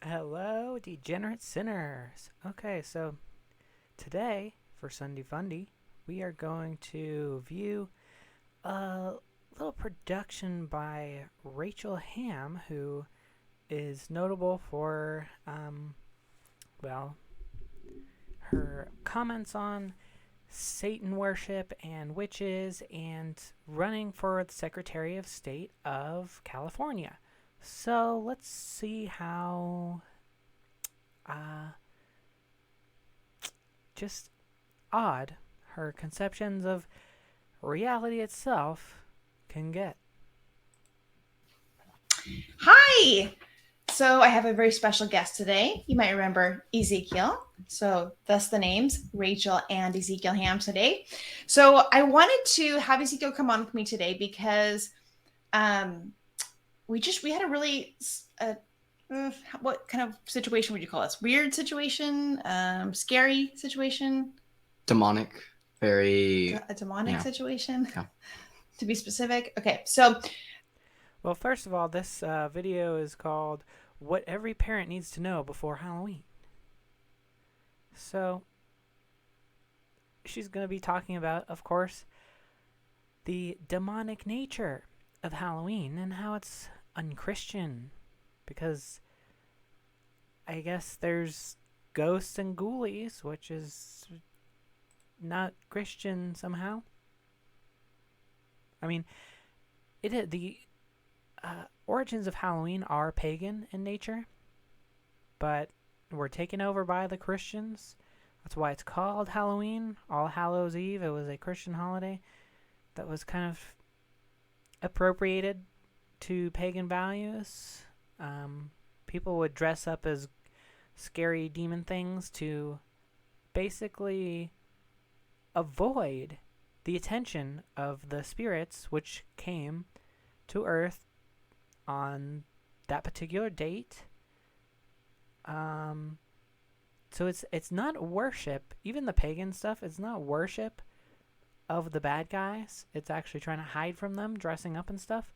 Hello, degenerate sinners. Okay, so today for Sunday Fundie, we are going to view a little production by Rachel Hamm, who is notable for, well, her comments on Satan worship and witches and running for the Secretary of State of California. So let's see how uh, just odd her conceptions of reality itself can get. Hi! So I have a very special guest today. You might remember Ezekiel. So thus the names Rachel and Ezekiel Hamm today. So I wanted to have Ezekiel come on with me today because um, we had a really what kind of situation would you call this? Weird situation, scary situation, Demonic, very, a demonic yeah, situation, yeah. to be specific. Okay, so Well, first of all, this video is called What Every Parent Needs to Know Before Halloween. So, she's going to be talking about, of course, the demonic nature of Halloween and how it's unchristian. Because I guess there's ghosts and ghoulies, which is not Christian somehow. I mean, the origins of Halloween are pagan in nature, but were taken over by the Christians. That's why it's called Halloween. All Hallows Eve. It was a Christian holiday that was kind of appropriated to pagan values. People would dress up as scary demon things to basically avoid the attention of the spirits which came to Earth on that particular date. Um, so it's not worship. Even the pagan stuff, it's not worship of the bad guys. It's actually trying to hide from them, dressing up and stuff.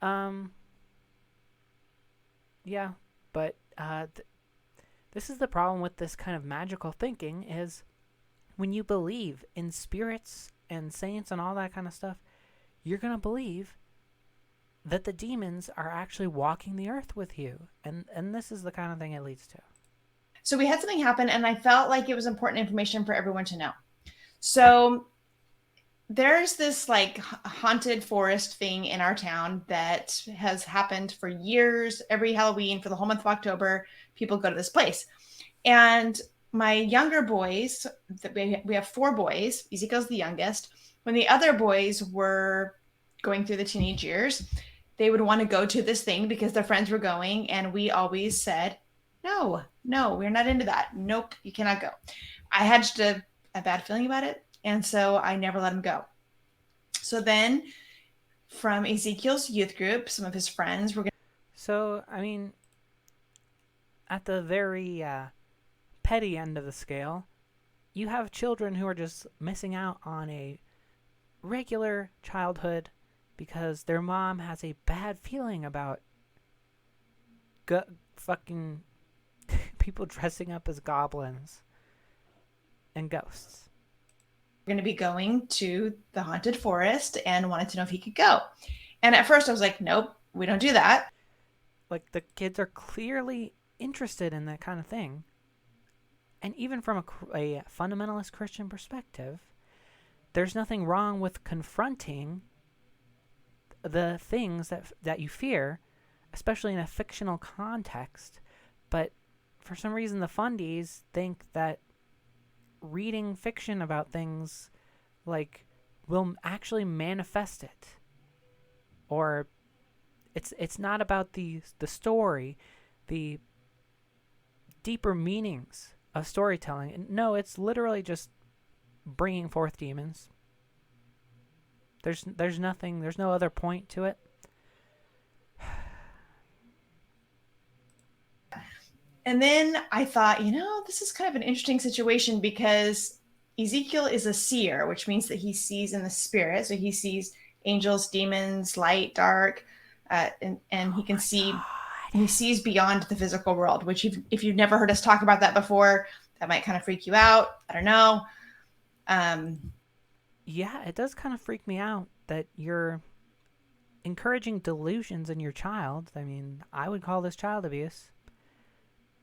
Um, yeah, but this is the problem with this kind of magical thinking is when you believe in spirits and saints and all that kind of stuff, you're gonna believe that the demons are actually walking the earth with you, and this is the kind of thing it leads to. so we had something happen, and I felt like it was important information for everyone to know. So there's this like haunted forest thing in our town that has happened for years. Every Halloween for the whole month of October, people go to this place. And my younger boys, we have four boys, Ezekiel's the youngest. When the other boys were going through the teenage years, they would want to go to this thing because their friends were going. And we always said, no, no, we're not into that. Nope, you cannot go. I had just a bad feeling about it. And so I never let him go. So then from Ezekiel's youth group, some of his friends were going So, I mean, at the very petty end of the scale, you have children who are just missing out on a regular childhood because their mom has a bad feeling about fucking people dressing up as goblins and ghosts. to be going to the haunted forest and wanted to know if he could go. And at first I was like, nope, we don't do that. Like, the kids are clearly interested in that kind of thing. And even from a fundamentalist Christian perspective, there's nothing wrong with confronting the things that you fear, especially in a fictional context. But for some reason, the fundies think that reading fiction about things like will actually manifest it, or it's not about the story, the deeper meanings of storytelling. No, it's literally just bringing forth demons. There's nothing. There's no other point to it. And then I thought, this is kind of an interesting situation because Ezekiel is a seer, which means that he sees in the spirit. So he sees angels, demons, light, dark, and he Oh can my see god! And he sees beyond the physical world, which if you've never heard us talk about that before, that might kind of freak you out. I don't know. Yeah, it does kind of freak me out that you're encouraging delusions in your child. I mean, I would call this child abuse.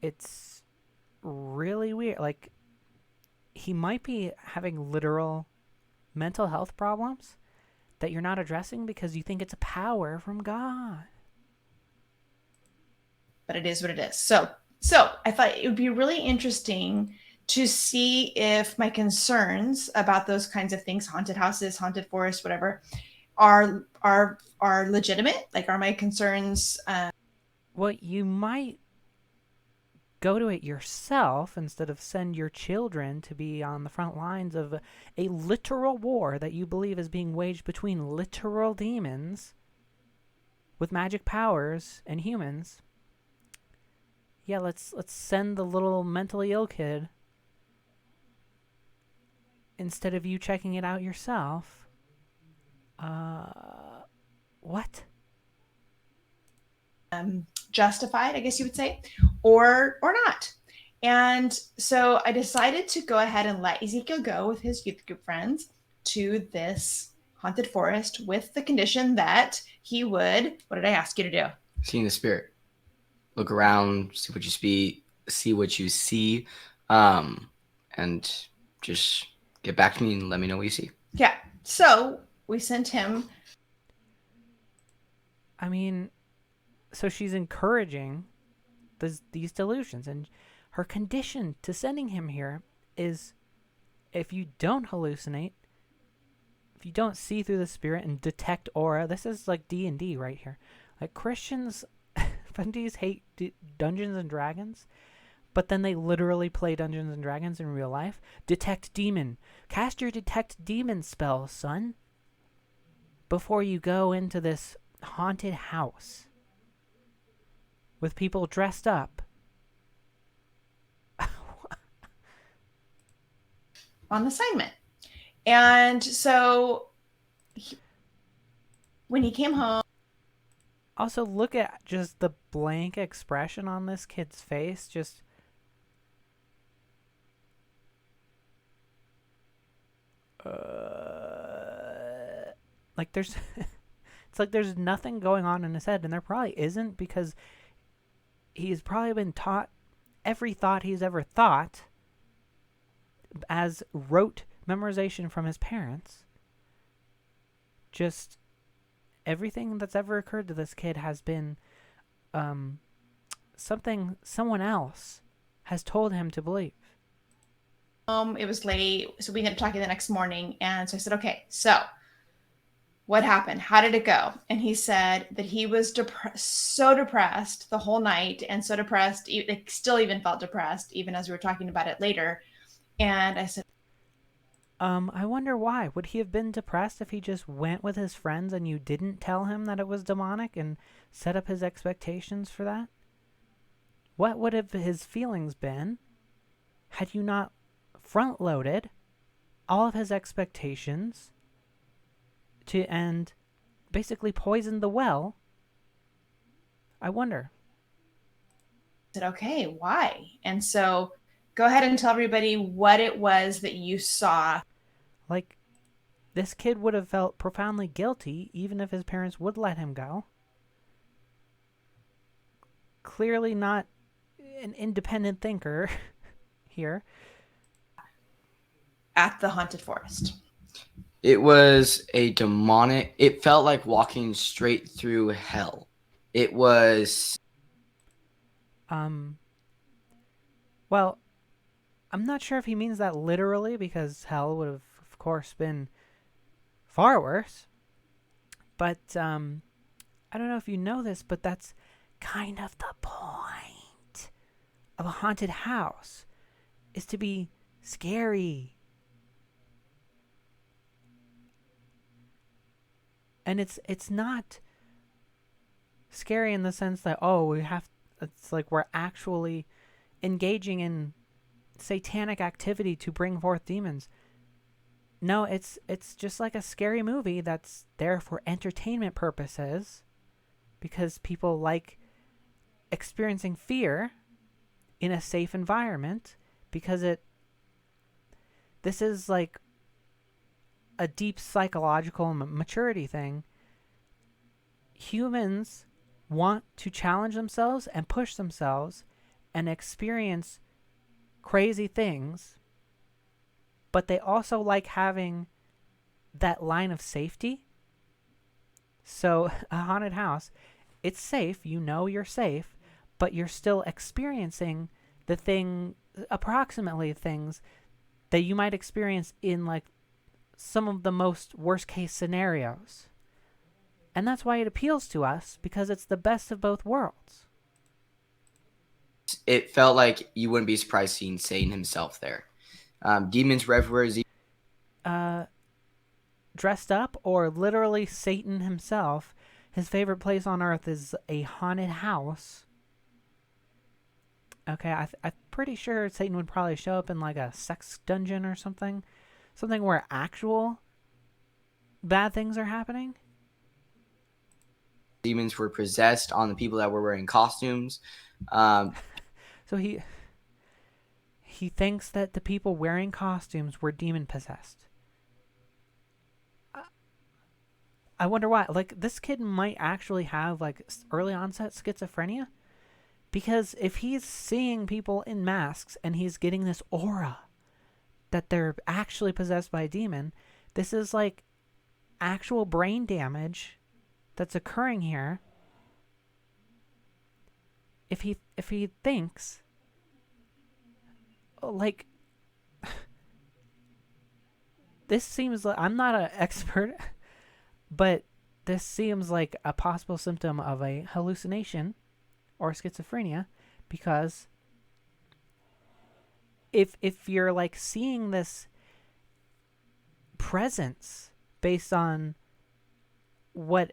It's really weird. Like, he might be having literal mental health problems that you're not addressing because you think it's a power from God. But it is what it is. So I thought it would be really interesting to see if my concerns about those kinds of things, haunted houses, haunted forest, whatever, are legitimate. Like, are my concerns? Well, you might go to it yourself instead of send your children to be on the front lines of a literal war that you believe is being waged between literal demons with magic powers and humans. Yeah, let's send the little mentally ill kid instead of you checking it out yourself. What? Justified, I guess you would say, or not. And so I decided to go ahead and let Ezekiel go with his youth group friends to this haunted forest with the condition that he would, what did I ask you to do? Seeing the spirit. Look around, see what you see, and just get back to me and let me know what you see. Yeah. So we sent him. I mean, so she's encouraging these delusions, and her condition to sending him here is if you don't hallucinate, if you don't see through the spirit and detect aura. This is like D&D right here. Like, Christians, Fundies hate Dungeons and Dragons, but then they literally play Dungeons and Dragons in real life. Detect demon. Cast your detect demon spell, son, before you go into this haunted house with people dressed up. On assignment. And so when he came home. Also, look at just the blank expression on this kid's face. Just like there's it's like there's nothing going on in his head, and there probably isn't, because he's probably been taught every thought he's ever thought as rote memorization from his parents. Just everything that's ever occurred to this kid has been something someone else has told him to believe. It was late, so we ended up talking the next morning, and so I said, okay, so what happened? How did it go? And he said that he was so depressed the whole night, and so depressed, still even felt depressed, even as we were talking about it later. And I said, I wonder why. Would he have been depressed if he just went with his friends and you didn't tell him that it was demonic and set up his expectations for that? What would have his feelings been had you not front-loaded all of his expectations and basically poisoned the well? I wonder. I said, okay, why? And so go ahead and tell everybody what it was that you saw. Like, this kid would have felt profoundly guilty even if his parents would let him go. Clearly not an independent thinker here. At the haunted forest. It was a demonic. It felt like walking straight through hell. It was. Well, I'm not sure if he means that literally, because hell would have, of course, been far worse. But I don't know if you know this, but that's kind of the point of a haunted house, is to be scary. And it's not scary in the sense that, it's like we're actually engaging in satanic activity to bring forth demons. No, it's just like a scary movie that's there for entertainment purposes, because people like experiencing fear in a safe environment because this is like a deep psychological maturity thing. Humans want to challenge themselves and push themselves and experience crazy things, but they also like having that line of safety. So a haunted house, it's safe, you know you're safe, but you're still experiencing approximately things that you might experience in like some of the most worst case scenarios. And that's why it appeals to us, because it's the best of both worlds. It felt like you wouldn't be surprised seeing Satan himself there. Demons were everywhere. Dressed up, or literally Satan himself. His favorite place on earth is a haunted house. Okay, I'm pretty sure Satan would probably show up in like a sex dungeon or something. Something where actual bad things are happening. Demons were possessed on the people that were wearing costumes. So he thinks that the people wearing costumes were demon possessed. I wonder why. Like, this kid might actually have like early onset schizophrenia, because if he's seeing people in masks and he's getting this aura that they're actually possessed by a demon, this is like actual brain damage that's occurring here. If he thinks like this seems like, I'm not an expert, but this seems like a possible symptom of a hallucination or schizophrenia, because if you're like seeing this presence based on what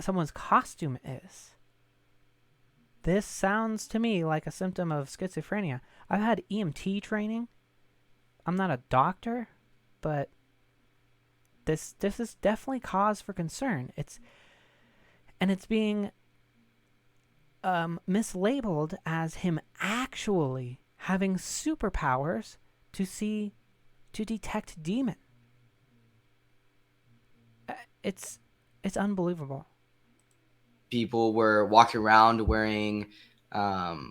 someone's costume is, this sounds to me like a symptom of schizophrenia. I've had EMT training. I'm not a doctor, but this is definitely cause for concern. It's being mislabeled as him actually having superpowers to detect demon. It's unbelievable. People were walking around wearing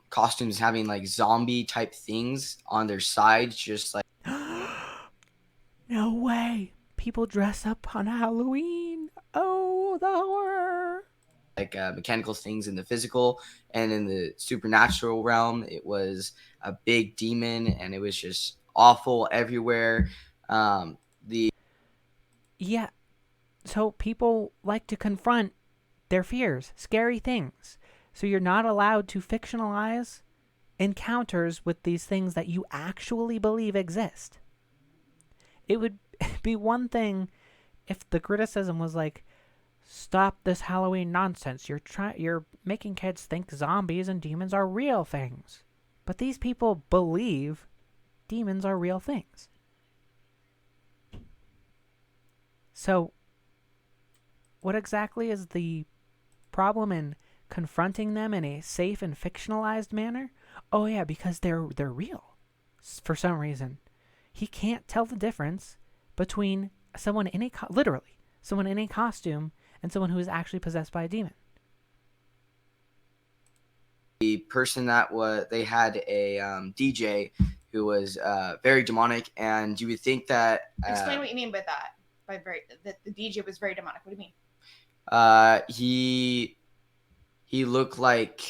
costumes, having like zombie type things on their sides, just like No way. People dress up on Halloween. Oh, the horror. like mechanical things in the physical, and in the supernatural realm it was a big demon, and it was just awful everywhere. Yeah, so people like to confront their fears, scary things. So you're not allowed to fictionalize encounters with these things that you actually believe exist. It would be one thing if the criticism was like, stop this Halloween nonsense. You're making kids think zombies and demons are real things. But these people believe demons are real things. So what exactly is the problem in confronting them in a safe and fictionalized manner? Oh yeah, because they're real. For some reason, he can't tell the difference between someone in literally someone in a costume and someone who is actually possessed by a demon. The person they had a DJ who was very demonic, and you would think that explain what you mean by that. That the DJ was very demonic. What do you he mean? looked like,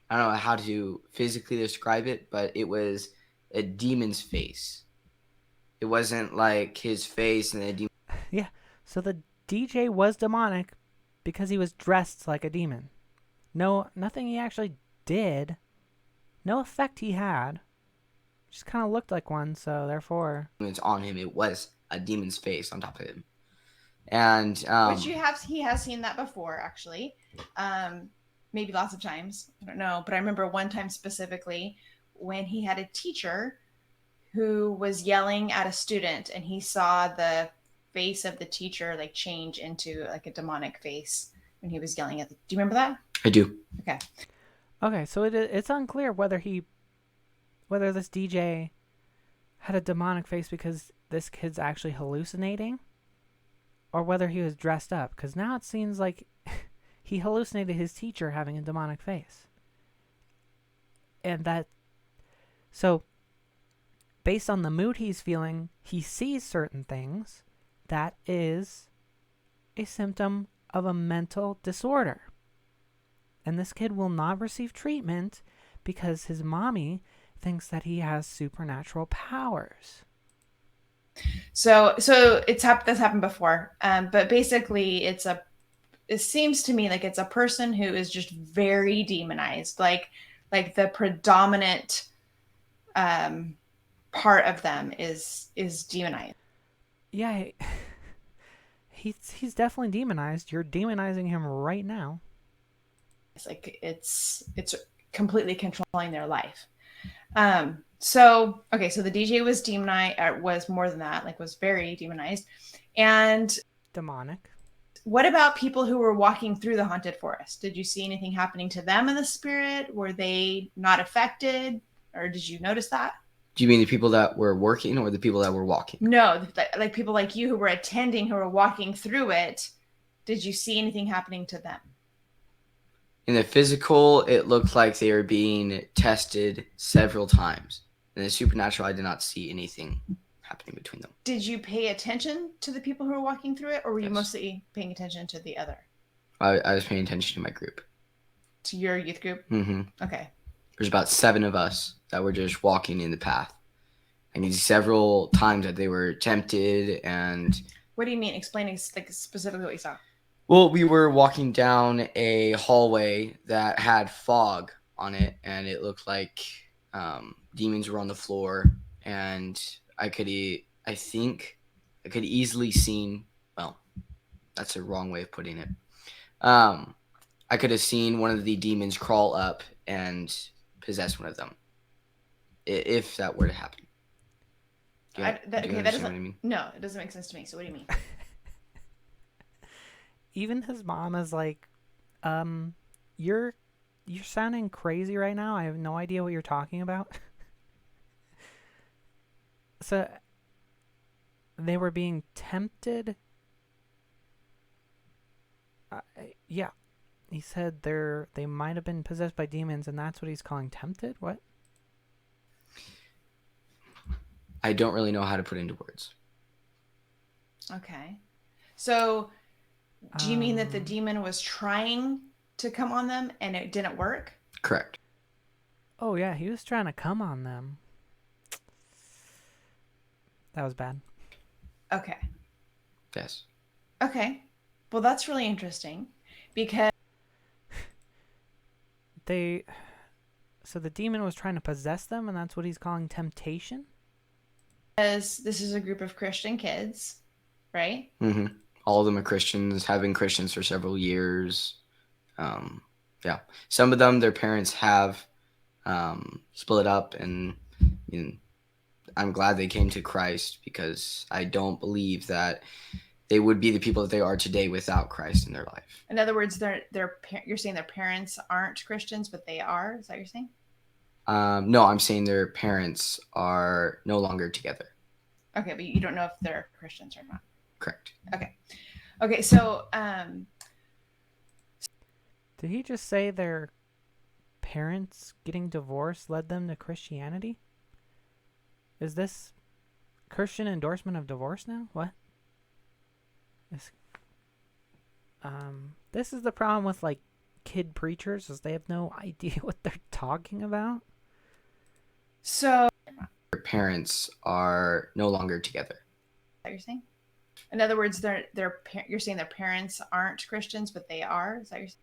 I don't know how to physically describe it, but it was a demon's face. It wasn't like his face and a demon. Yeah, so the DJ was demonic because he was dressed like a demon. No, nothing he actually did. No effect he had. Just kind of looked like one, so therefore... It's on him. It was a demon's face on top of him. And which he has seen that before, actually. Maybe lots of times. I don't know. But I remember one time specifically when he had a teacher who was yelling at a student, and he saw the face of the teacher like change into like a demonic face when he was yelling at do you remember that? I do. Okay. Okay, so it's unclear whether this DJ had a demonic face because this kid's actually hallucinating, or whether he was dressed up. Because now it seems like he hallucinated his teacher having a demonic face, and so based on the mood he's feeling, he sees certain things. That is a symptom of a mental disorder. And this kid will not receive treatment because his mommy thinks that he has supernatural powers. So that's happened before. But basically it seems to me like it's a person who is just very demonized, like the predominant part of them is demonized. Yeah, he's definitely demonized. You're demonizing him right now. It's like it's completely controlling their life. So the DJ was demonized, was more than that, like was very demonized. And Demonic. what about people who were walking through the haunted forest? Did you see anything happening to them in the spirit? Were they not affected, or did you notice that? Do you mean the people that were working or the people that were walking? No, like people like you who were attending, who were walking through it. Did you see anything happening to them? In the physical, it looked like they were being tested several times. In the supernatural, I did not see anything happening between them. Did you pay attention to the people who were walking through it, or were you Yes. mostly paying attention to the other? I was paying attention to my group. To your youth group? Mm-hmm. Okay. There's about 7 of us that were just walking in the path. I can see several times that they were tempted and... What do you mean? Explaining like specifically what you saw. Well, we were walking down a hallway that had fog on it, and it looked like demons were on the floor, and I could easily seen, well, that's a wrong way of putting it. I could have seen one of the demons crawl up and possess one of them, if that were to happen. Do you understand what I mean? No, it doesn't make sense to me. So what do you mean? Even his mom is like, you're sounding crazy right now. I have no idea what you're talking about. So they were being tempted. Yeah, he said they might have been possessed by demons, and that's what he's calling tempted. What? I don't really know how to put into words. Okay. So do you mean that the demon was trying to come on them and it didn't work? Correct. Oh yeah, he was trying to come on them. That was bad. Okay. Yes. Okay. Well, that's really interesting because so the demon was trying to possess them, and that's what he's calling temptation? this is a group of Christian kids, right? Mm-hmm. All of them are Christians, have been Christians for several years. Yeah. Some of them, their parents have split up, and I'm glad they came to Christ, because I don't believe that they would be the people that they are today without Christ in their life. In other words, you're saying their parents aren't Christians, but they are? Is that what you're saying? No, I'm saying their parents are no longer together. Okay, but you don't know if they're Christians or not. Correct. Okay, so Did he just say their parents getting divorced led them to Christianity? Is this Christian endorsement of divorce now? What? This is the problem with like kid preachers, is they have no idea what they're talking about. so Their parents are no longer together. Is that what you're saying? In other words, you're saying their parents aren't Christians, but they are? Is that what you're saying?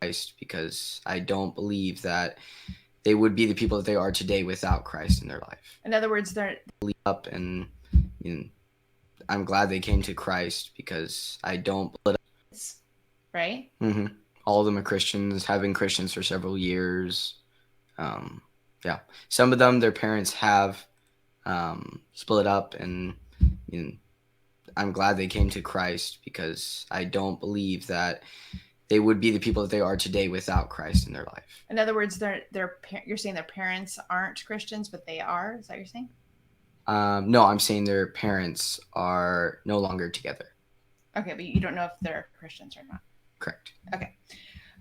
Christ, because I don't believe that they would be the people that they are today without Christ in their life. In other words, Up, and I'm glad they came to Christ, because I don't. right? Mm-hmm. All of them are Christians, have been Christians for several years. Yeah. Some of them, their parents have split up, and I'm glad they came to Christ, because I don't believe that they would be the people that they are today without Christ in their life. In other words, you're saying their parents aren't Christians, but they are? Is that what you're saying? No, I'm saying their parents are no longer together. Okay, but you don't know if they're Christians or not. Correct.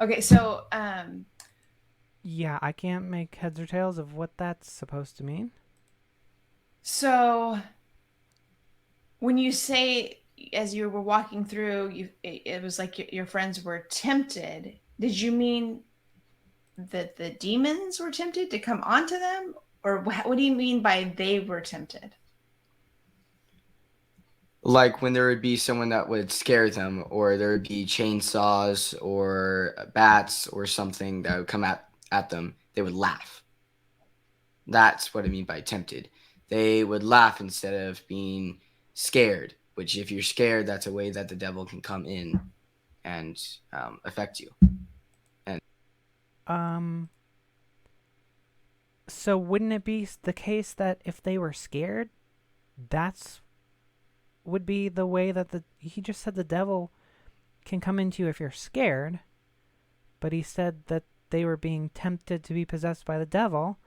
Okay, so Yeah, I can't make heads or tails of what that's supposed to mean. so when you say, as you were walking through, it was like your friends were tempted. Did you mean that the demons were tempted to come onto them? Or what do you mean by they were tempted? Like when there would be someone that would scare them, or there would be chainsaws or bats or something that would come at them, they would laugh. That's what I mean by tempted. They would laugh instead of being scared, which if you're scared, that's a way that the devil can come in and affect you. So wouldn't it be the case that if they were scared, that's would be the way that he just said the devil can come into you if you're scared, but he said that they were being tempted to be possessed by the devil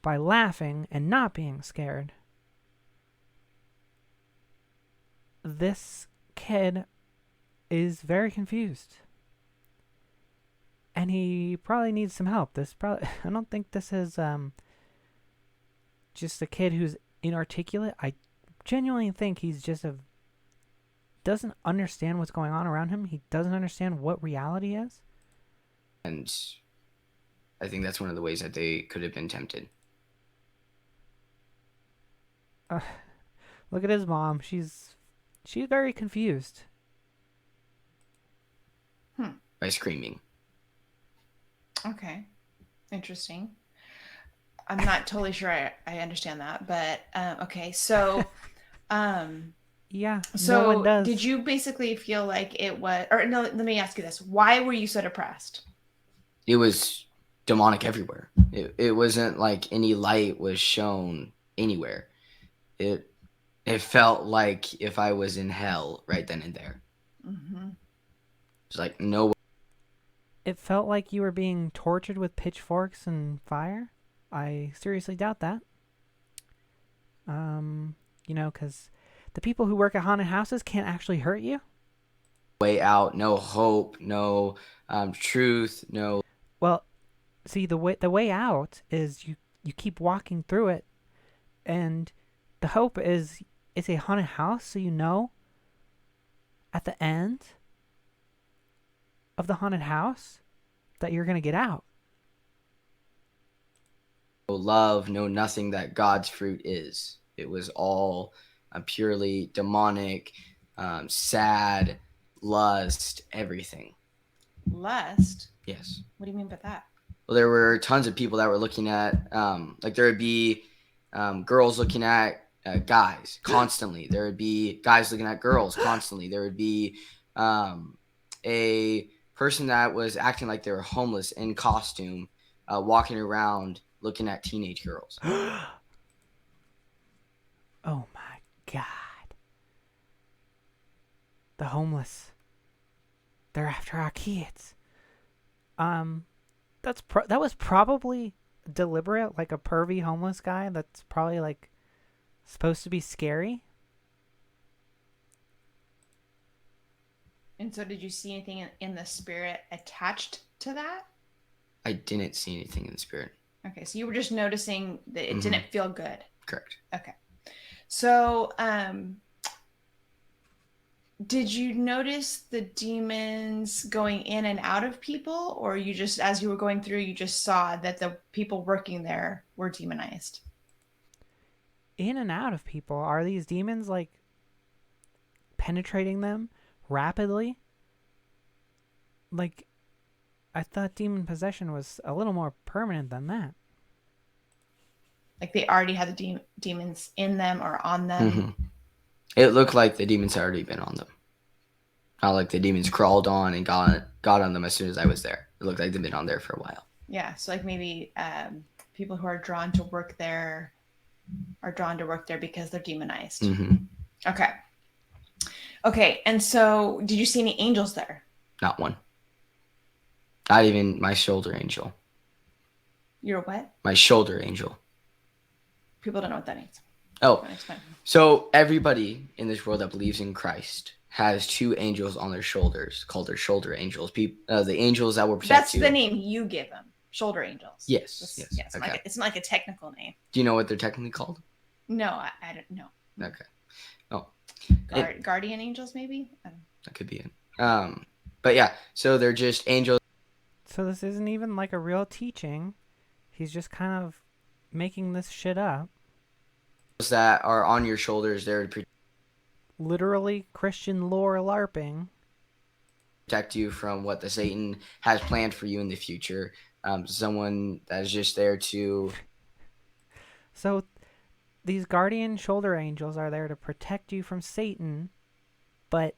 by laughing and not being scared. This kid is very confused. And he probably needs some help. I don't think this is just a kid who's inarticulate. I genuinely think he's just doesn't understand what's going on around him. He doesn't understand what reality is. And I think that's one of the ways that they could have been tempted. Look at his mom. She's very confused. By screaming. Okay. Interesting. I'm not totally sure I understand that, but okay. So yeah, so no one does. did you basically feel like it was, or no, let me ask you this. Why were you so depressed? It was demonic everywhere. It wasn't like any light was shown anywhere. It felt like if I was in hell right then and there. Mm-hmm. It's like no. It felt like you were being tortured with pitchforks and fire. I seriously doubt that. Because the people who work at haunted houses can't actually hurt you. Way out, no hope, no truth, no. Well, see, the way out is you keep walking through it, and the hope is it's a haunted house, so you know at the end of the haunted house that you're gonna get out. No love, no nothing that God's fruit is. It was all purely demonic, sad, lust, everything. Lust? Yes. What do you mean by that? Well, there were tons of people that were looking at, like there would be girls looking at guys constantly. There would be guys looking at girls constantly. There would be a person that was acting like they were homeless in costume, walking around looking at teenage girls. Oh my God. The homeless. They're after our kids. That was probably deliberate, like a pervy homeless guy that's probably like supposed to be scary. And so did you see anything in the spirit attached to that? I didn't see anything in the spirit. Okay, so you were just noticing that it didn't feel good. Correct. Okay. So, did you notice the demons going in and out of people, or you just, as you were going through, you just saw that the people working there were demonized? In and out of people. Are these demons like penetrating them rapidly? Like, I thought demon possession was a little more permanent than that. Like they already had the demons in them or on them? Mm-hmm. It looked like the demons had already been on them. Not like the demons crawled on and got on them as soon as I was there. It looked like they'd been on there for a while. Yeah, so like maybe people who are drawn to work there are drawn to work there because they're demonized. Mm-hmm. Okay, and so did you see any angels there? Not one. Not even my shoulder angel. You're what? My shoulder angel. People don't know what that means. Oh, Explain. so everybody in this world that believes in Christ has two angels on their shoulders called their shoulder angels. The angels that will protect That's you. the name you give them. Shoulder angels. Yes. Yes. Okay. It's not like a technical name. Do you know what they're technically called? No, I don't know. Okay. Oh. Guardian angels, maybe? I don't know. That could be it. But yeah, so they're just angels. So this isn't even like a real teaching. He's just kind of making this shit up. That are on your shoulders. They're to Literally Christian lore LARPing. protect you from what the Satan has planned for you in the future. Someone that is just there to. So these guardian shoulder angels are there to protect you from Satan, but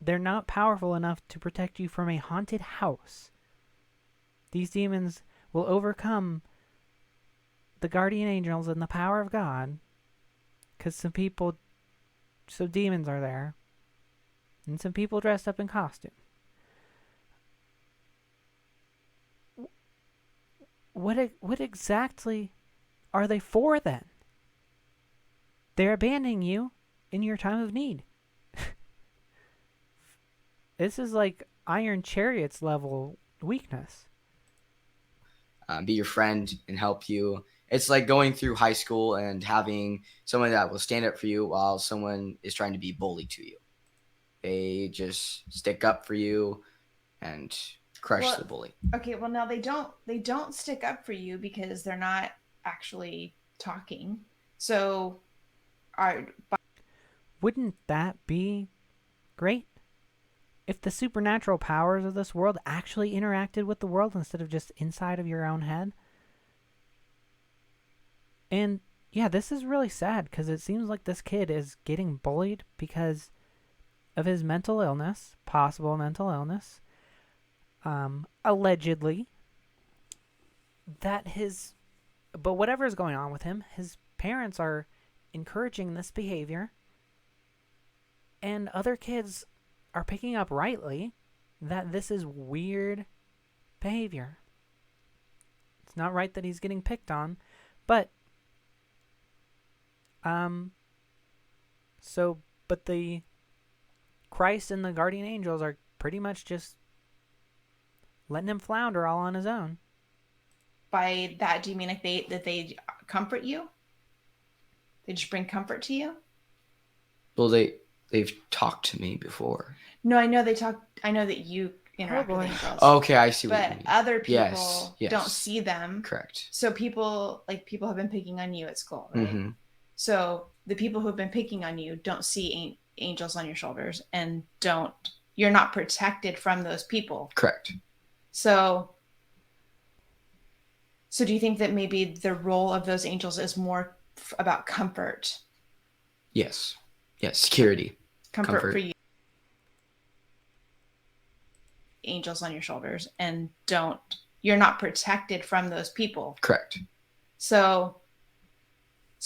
they're not powerful enough to protect you from a haunted house. These demons will overcome the guardian angels and the power of God, because so demons are there, and some people dressed up in costume. What exactly are they for then? They're abandoning you in your time of need. This is like Iron Chariot's level weakness. Be your friend and help you. It's like going through high school and having someone that will stand up for you while someone is trying to be bullied to you. They just stick up for you and crush the bully. Okay, well now they don't stick up for you because they're not actually talking. So wouldn't that be great? If the supernatural powers of this world actually interacted with the world instead of just inside of your own head. And yeah, this is really sad because it seems like this kid is getting bullied because of his mental illness, possible mental illness. Allegedly. But whatever is going on with him, his parents are encouraging this behavior. And other kids are picking up rightly that this is weird behavior. It's not right that he's getting picked on, but the Christ and the guardian angels are pretty much just letting him flounder all on his own. By that, do you mean like they comfort you? They just bring comfort to you? Well, they've talked to me before. No, I know they talk. I know that you interact with angels. Okay, I see what you mean. But other people yes. don't see them. Correct. So people have been picking on you at school, right? Mm-hmm. So the people who have been picking on you don't see angels on your shoulders and you're not protected from those people. Correct. So do you think that maybe the role of those angels is more about comfort? Yes. Security. Comfort for you. Angels on your shoulders and you're not protected from those people. Correct. So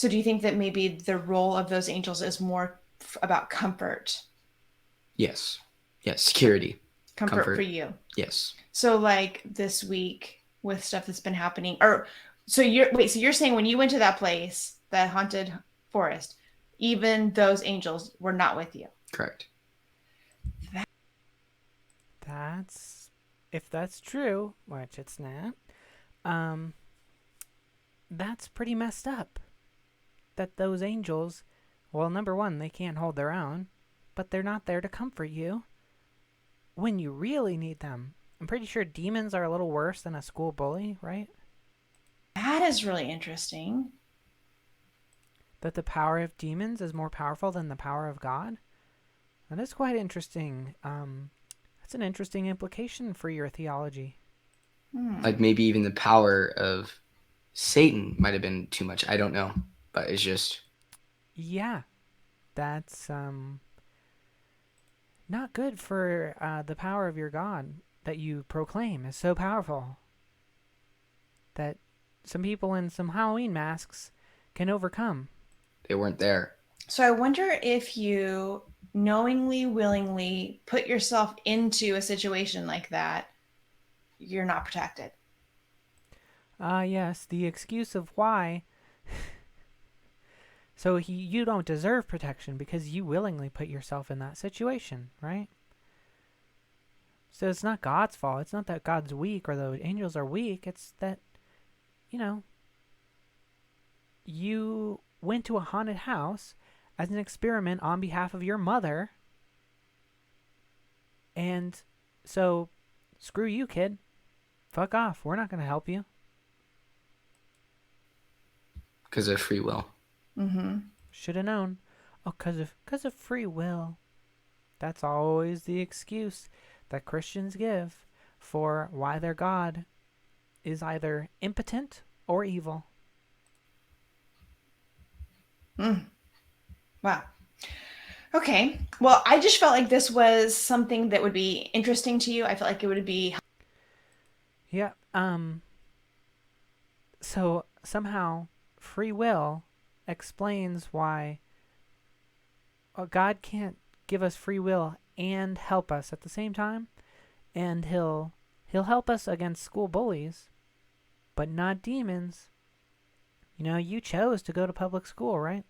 do you think that maybe the role of those angels is more about comfort? Yes. Security. Comfort for you. Yes. So like this week with stuff that's been happening, so you're saying when you went to that place, that haunted forest, even those angels were not with you? Correct. If that's true, which it's not, that's pretty messed up. That those angels, well, number one, they can't hold their own, but they're not there to comfort you when you really need them. I'm pretty sure demons are a little worse than a school bully, right? That is really interesting. That the power of demons is more powerful than the power of God? That is quite interesting. That's an interesting implication for your theology. Like maybe even the power of Satan might have been too much. I don't know. But it's just... Yeah. That's not good for the power of your God that you proclaim is so powerful that some people in some Halloween masks can overcome. They weren't there. So I wonder if you knowingly, willingly put yourself into a situation like that you're not protected. Yes, the excuse of why. So you don't deserve protection because you willingly put yourself in that situation, right? So it's not God's fault. It's not that God's weak or the angels are weak. It's that, you know, you went to a haunted house as an experiment on behalf of your mother. And so, screw you, kid. Fuck off. We're not going to help you. Because of free will. Mm-hmm. Should have known. Oh, cause of free will. That's always the excuse that Christians give for why their God is either impotent or evil. Wow. Okay. Well, I just felt like this was something that would be interesting to you. I felt like it would be. Yeah. So somehow free will explains why God can't give us free will and help us at the same time, and he'll help us against school bullies, but not demons. You know, you chose to go to public school, right?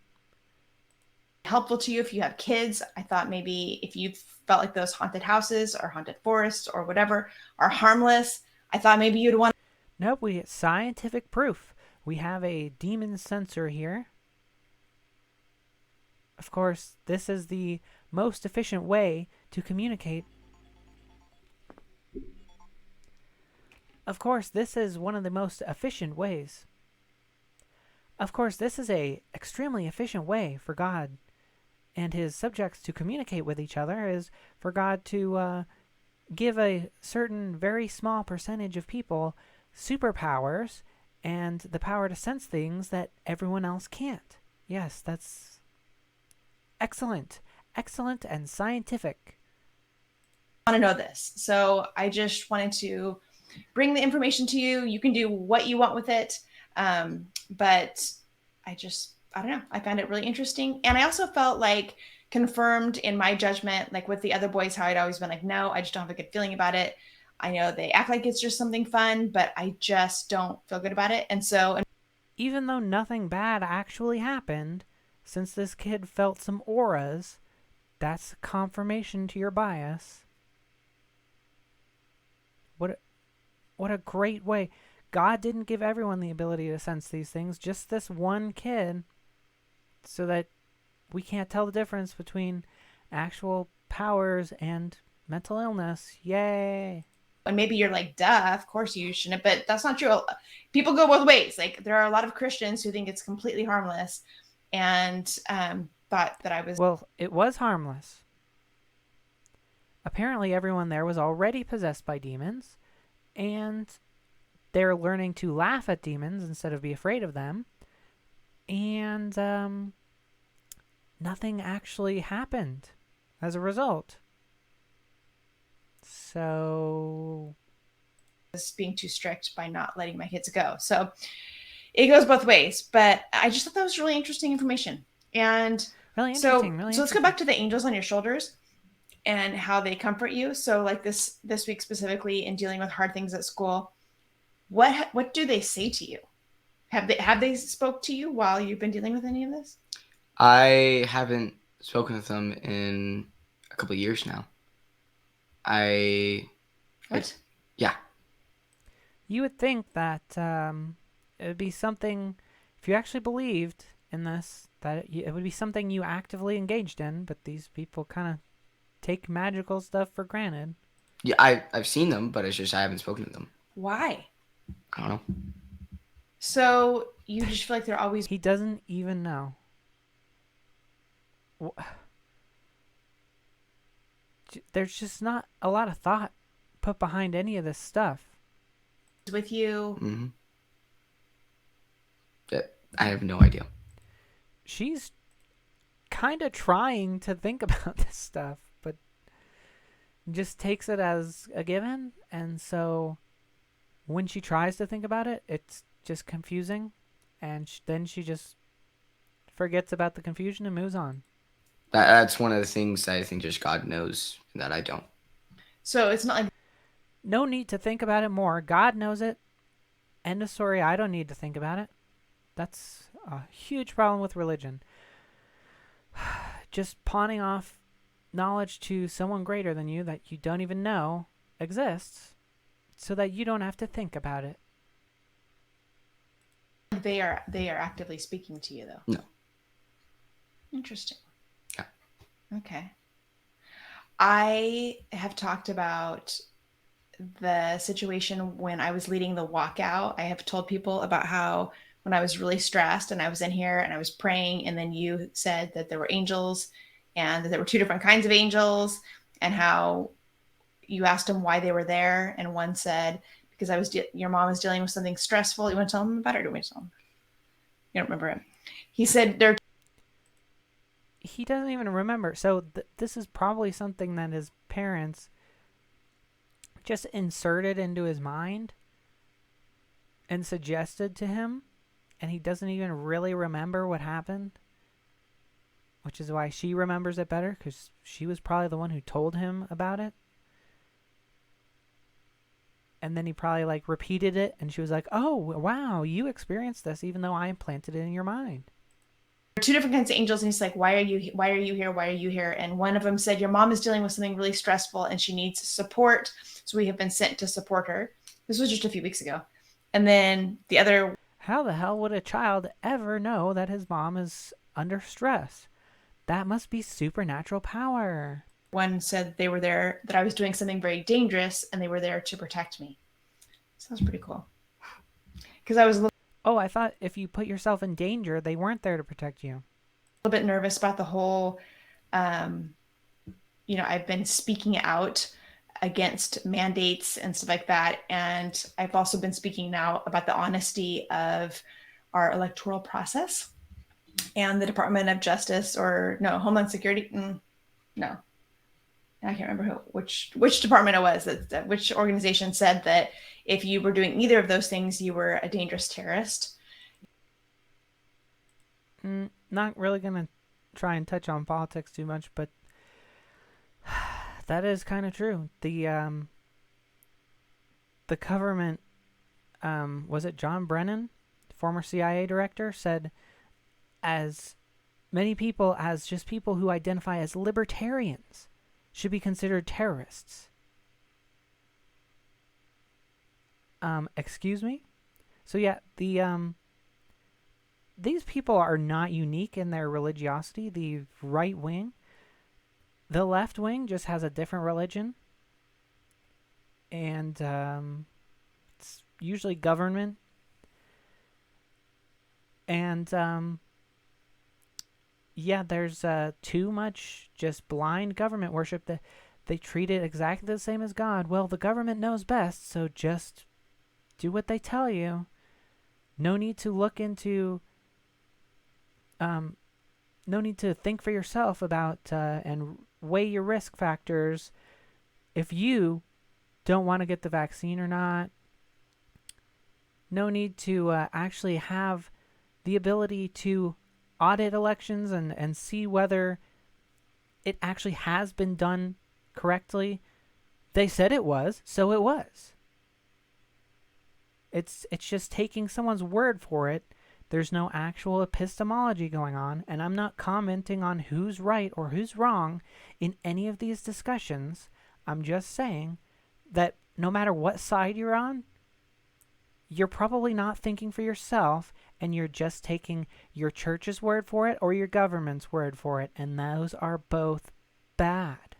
Helpful to you if you have kids. I thought maybe if you felt like those haunted houses or haunted forests or whatever are harmless, I thought maybe you'd want. Nope, we get scientific proof. We have a demon sensor here. Of course, this is the most efficient way to communicate. Of course, this is one of the most efficient ways. Of course, this is a extremely efficient way for God and his subjects to communicate with each other, is for God to give a certain very small percentage of people superpowers and the power to sense things that everyone else can't. Yes, that's excellent. Excellent and scientific. I want to know this. So I just wanted to bring the information to you. You can do what you want with it. But I don't know. I found it really interesting. And I also felt like confirmed in my judgment, like with the other boys, how I'd always been like, no, I just don't have a good feeling about it. I know they act like it's just something fun, but I just don't feel good about it. And so, Even though nothing bad actually happened, since this kid felt some auras, that's confirmation to your bias. What a great way. God didn't give everyone the ability to sense these things, just this one kid, so that we can't tell the difference between actual powers and mental illness. Yay. and maybe you're like, duh, of course you shouldn't, but that's not true. People go both ways. Like there are a lot of Christians who think it's completely harmless and thought that I was. Well, it was harmless. Apparently everyone there was already possessed by demons, and they're learning to laugh at demons instead of be afraid of them. And nothing actually happened as a result. So being too strict by not letting my kids go. So it goes both ways, but I just thought that was really interesting information. And really interesting. So let's go back to the angels on your shoulders and how they comfort you. So like this week specifically in dealing with hard things at school, what do they say to you? Have they spoke to you while you've been dealing with any of this? I haven't spoken with them in a couple of years now. What? Yeah. You would think that it would be something, if you actually believed in this, that it would be something you actively engaged in, but these people kind of take magical stuff for granted. Yeah, I've seen them, but it's just I haven't spoken to them. Why? I don't know. So you just feel like they're always. He doesn't even know. There's just not a lot of thought put behind any of this stuff. With you. Mm-hmm. I have no idea. She's kind of trying to think about this stuff, but just takes it as a given. And so when she tries to think about it, it's just confusing. And then she just forgets about the confusion and moves on. That's one of the things that I think just God knows that I don't. So it's not like No need to think about it more. God knows it. End of story. I don't need to think about it. That's a huge problem with religion. Just pawning off knowledge to someone greater than you that you don't even know exists so that you don't have to think about it. They are actively speaking to you, though. No. Interesting. Yeah. Okay. I have talked about the situation when I was leading the walkout. I have told people about how when I was really stressed and I was in here and I was praying, and then you said that there were angels and that there were two different kinds of angels, and how you asked them why they were there. And one said, because your mom was dealing with something stressful. You want to tell them about it, or do you want me to tell them? You don't remember it. He said there. He doesn't even remember. So this is probably something that his parents just inserted into his mind and suggested to him, and he doesn't even really remember what happened, which is why she remembers it better, because she was probably the one who told him about it. And then he probably like repeated it, and she was like, oh, wow, you experienced this even though I implanted it in your mind. Two different kinds of angels, and he's like, why are you here? Why are you here? And one of them said, your mom is dealing with something really stressful and she needs support, so we have been sent to support her. This was just a few weeks ago. And then the other, how the hell would a child ever know that his mom is under stress? That must be supernatural power. One said they were there, that I was doing something very dangerous, and they were there to protect me. So that was pretty cool, because I was oh, I thought if you put yourself in danger, they weren't there to protect you. A little bit nervous about the whole, I've been speaking out against mandates and stuff like that. And I've also been speaking now about the honesty of our electoral process and the Department of Justice, or no, Homeland Security. No, I can't remember which department it was, which organization said that if you were doing either of those things, you were a dangerous terrorist. Not really going to try and touch on politics too much, but that is kind of true. The government, was it John Brennan, former CIA director, said as many people as just people who identify as libertarians should be considered terrorists. Excuse me? So yeah, these people are not unique in their religiosity. The right wing, the left wing just has a different religion. And it's usually government. And there's too much just blind government worship. That they treat it exactly the same as God. Well, the government knows best, so just do what they tell you. No need to look into... no need to think for yourself about and weigh your risk factors if you don't want to get the vaccine or not. No need to actually have the ability to audit elections and see whether it actually has been done correctly. They said it was, so it was. It's just taking someone's word for it. There's no actual epistemology going on, and I'm not commenting on who's right or who's wrong in any of these discussions. I'm just saying that no matter what side you're on, you're probably not thinking for yourself, and you're just taking your church's word for it or your government's word for it, and those are both bad.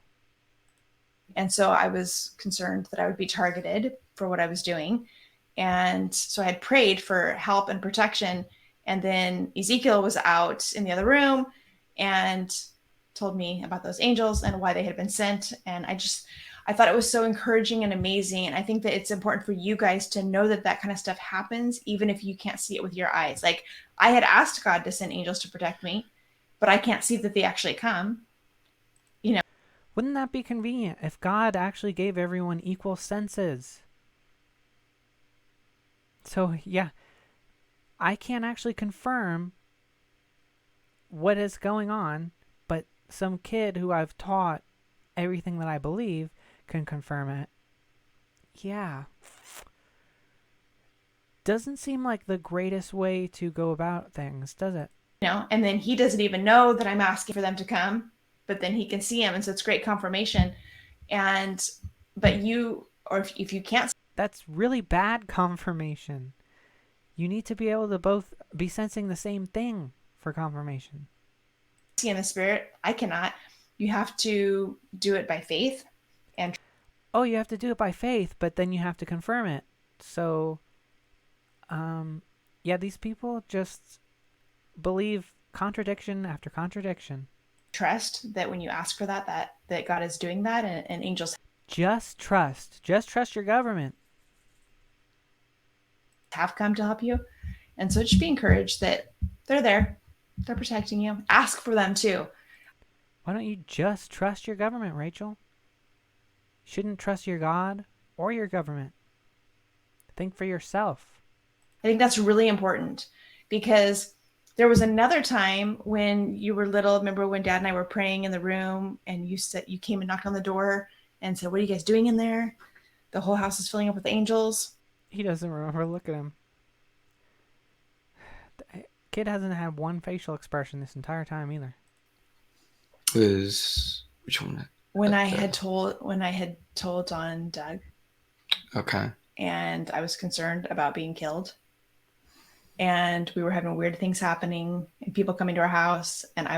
And so I was concerned that I would be targeted for what I was doing. And so I had prayed for help and protection. And then Ezekiel was out in the other room and told me about those angels and why they had been sent. And I thought it was so encouraging and amazing. And I think that it's important for you guys to know that that kind of stuff happens, even if you can't see it with your eyes. Like, I had asked God to send angels to protect me, but I can't see that they actually come. Wouldn't that be convenient if God actually gave everyone equal senses? So, yeah, I can't actually confirm what is going on, but some kid who I've taught everything that I believe can confirm it. Yeah. Doesn't seem like the greatest way to go about things, does it? And then he doesn't even know that I'm asking for them to come, but then he can see him. And so it's great confirmation. But if you can't That's really bad confirmation. You need to be able to both be sensing the same thing for confirmation. see in the spirit, I cannot. You have to do it by faith. And Oh, you have to do it by faith, but then you have to confirm it. So, yeah, these people just believe contradiction after contradiction. trust that when you ask for that God is doing that, and angels Just trust. Just trust your government. have come to help you. And so just be encouraged that they're there. They're protecting you. Ask for them too. Why don't you just trust your government, Rachel? You shouldn't trust your God or your government. Think for yourself. I think that's really important, because there was another time when you were little. Remember when Dad and I were praying in the room, and you came and knocked on the door and said, "What are you guys doing in there? The whole house is filling up with angels." He doesn't remember. Look at him. The kid hasn't had one facial expression this entire time either. Which one? When I had told on Doug, Okay. and I was concerned about being killed, and we were having weird things happening and people coming to our house, and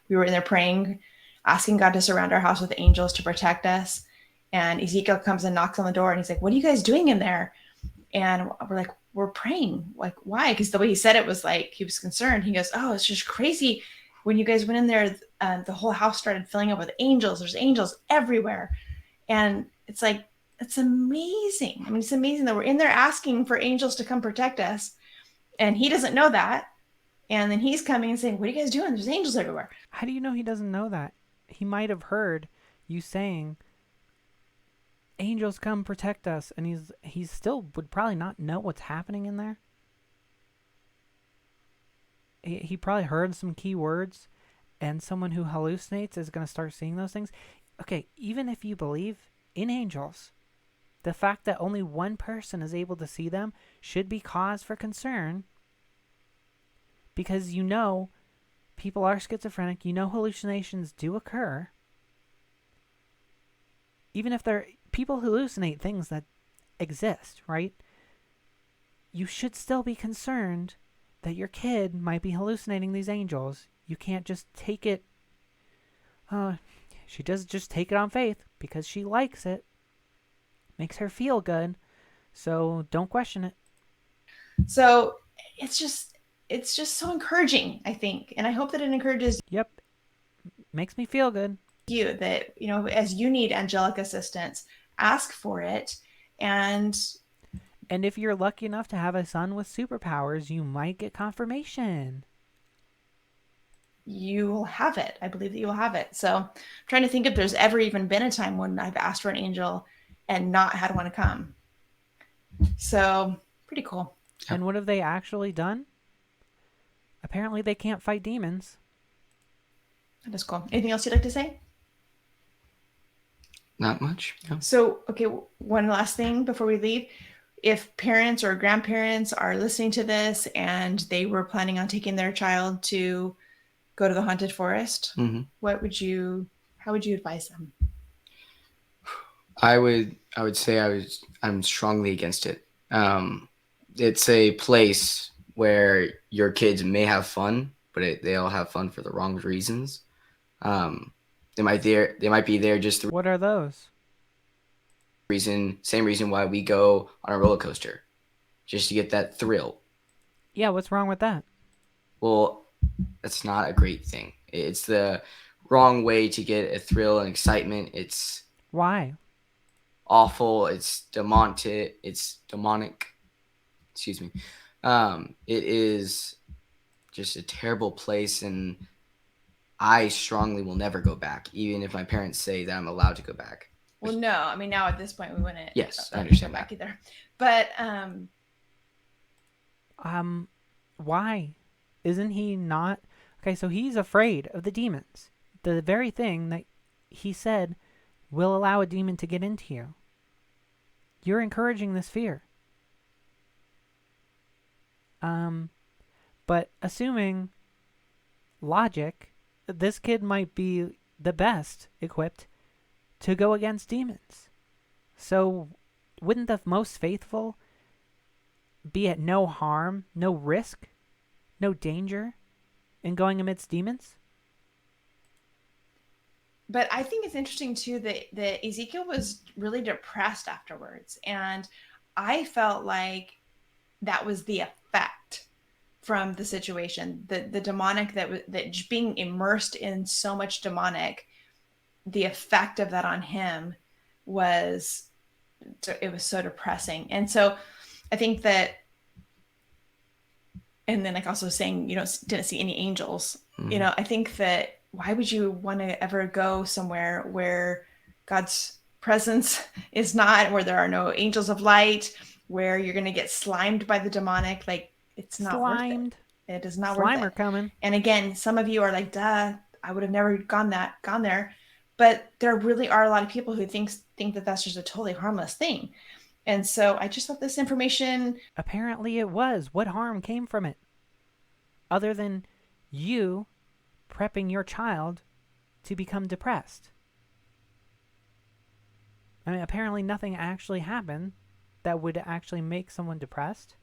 we were in there praying, asking God to surround our house with angels to protect us. And Ezekiel comes and knocks on the door, and he's like, "What are you guys doing in there?" And we're like, "We're praying." Like, why? Because the way he said it was like he was concerned. He goes, "Oh, it's just crazy. When you guys went in there, the whole house started filling up with angels. There's angels everywhere." And it's like, it's amazing. I mean, it's amazing that we're in there asking for angels to come protect us, and he doesn't know that. And then he's coming and saying, "What are you guys doing? There's angels everywhere." How do you know he doesn't know that? He might have heard you saying, "Angels come protect us," and he still would probably not know what's happening in there. He probably heard some key words, and someone who hallucinates is going to start seeing those things. Okay, even if you believe in angels, the fact that only one person is able to see them should be cause for concern, because people are schizophrenic. Hallucinations do occur. Even if people hallucinate things that exist, right? You should still be concerned that your kid might be hallucinating these angels. You can't just take it. She does just take it on faith because she likes it. Makes her feel good. So don't question it. So it's just so encouraging, I think. And I hope that it encourages Yep. Makes me feel good. you that, as you need angelic assistance, ask for it. And if you're lucky enough to have a son with superpowers, you might get confirmation. you will have it. I believe that you will have it. So I'm trying to think if there's ever even been a time when I've asked for an angel and not had one come. So pretty cool. And what have they actually done? Apparently they can't fight demons. That is cool. Anything else you'd like to say? Not much. No. So, okay, one last thing before we leave. If parents or grandparents are listening to this and they were planning on taking their child to go to the haunted forest, Mm-hmm. how would you advise them? I would say I'm strongly against it. It's a place where your kids may have fun, but they all have fun for the wrong reasons. They might be there just What are those? same reason why we go on a roller coaster, just to get that thrill. Yeah, what's wrong with that? Well, that's not a great thing. It's the wrong way to get a thrill and excitement. It's Why? awful. It's demonic. Excuse me. It is just a terrible place, and I strongly will never go back, even if my parents say that I'm allowed to go back. Well, no, I mean, now at this point we wouldn't. Yes, I understand go back that. either. But Why? Isn't he not? Okay, so he's afraid of the demons. The very thing that he said will allow a demon to get into you. you're encouraging this fear. But assuming logic, this kid might be the best equipped to go against demons. So wouldn't the most faithful be at no harm, no risk, no danger in going amidst demons? But I think it's interesting too that Ezekiel was really depressed afterwards. And I felt like that was the effect from the situation, the demonic that just being immersed in so much demonic, the effect of that on him was so depressing. And so I think that, and then like also saying, didn't see any angels, I think that why would you want to ever go somewhere where God's presence is not, where there are no angels of light, where you're going to get slimed by the demonic? Like, it's not worth it. It is not worth it. Slimer coming. And again, some of you are like, duh, I would have never gone there. But there really are a lot of people who think that that's just a totally harmless thing. And so I just thought this information... Apparently it was. What harm came from it? Other than you prepping your child to become depressed. I mean, apparently nothing actually happened that would actually make someone depressed.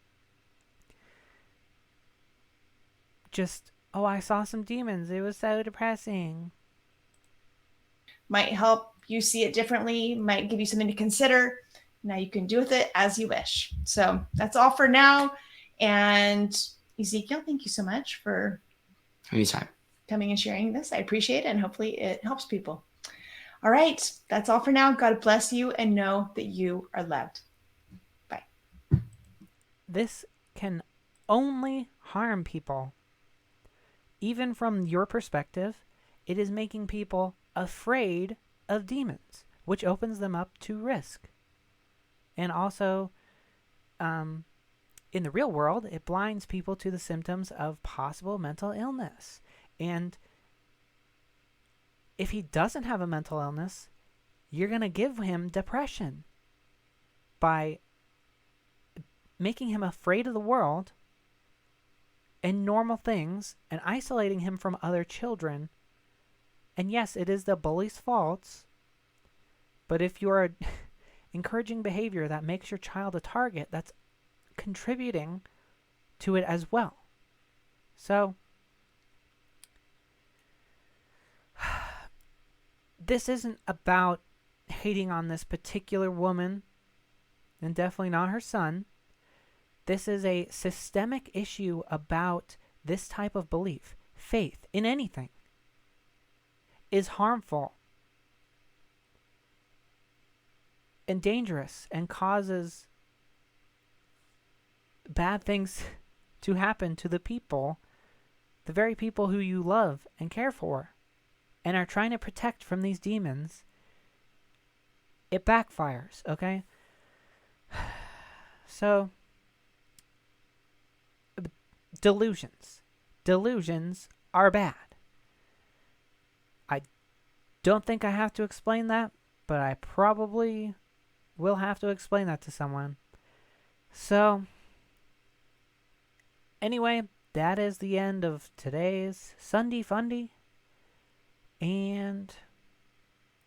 Just, oh, I saw some demons. It was so depressing. Might help you see it differently, might give you something to consider. Now you can do with it as you wish. So that's all for now. And Ezekiel, thank you so much for anytime coming and sharing this. I appreciate it, and hopefully it helps people. All right, that's all for now. God bless you, and know that you are loved. Bye. This can only harm people. Even from your perspective, it is making people afraid of demons, which opens them up to risk. And also, in the real world, it blinds people to the symptoms of possible mental illness. And if he doesn't have a mental illness, you're going to give him depression by making him afraid of the world and normal things and isolating him from other children. And yes, it is the bully's fault, but if you are encouraging behavior that makes your child a target, that's contributing to it as well. So, this isn't about hating on this particular woman, and definitely not her son. This is a systemic issue about this type of belief. Faith in anything is harmful and dangerous and causes bad things to happen to the people, the very people who you love and care for and are trying to protect from these demons. It backfires, okay? So, delusions. Delusions are bad. I don't think I have to explain that, but I probably will have to explain that to someone. So, anyway, that is the end of today's Sunday Fundie. And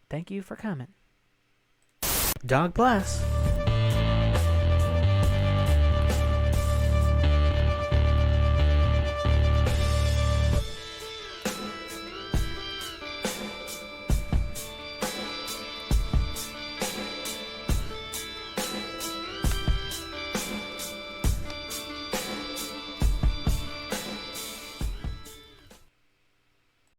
thank you for coming. Dog bless.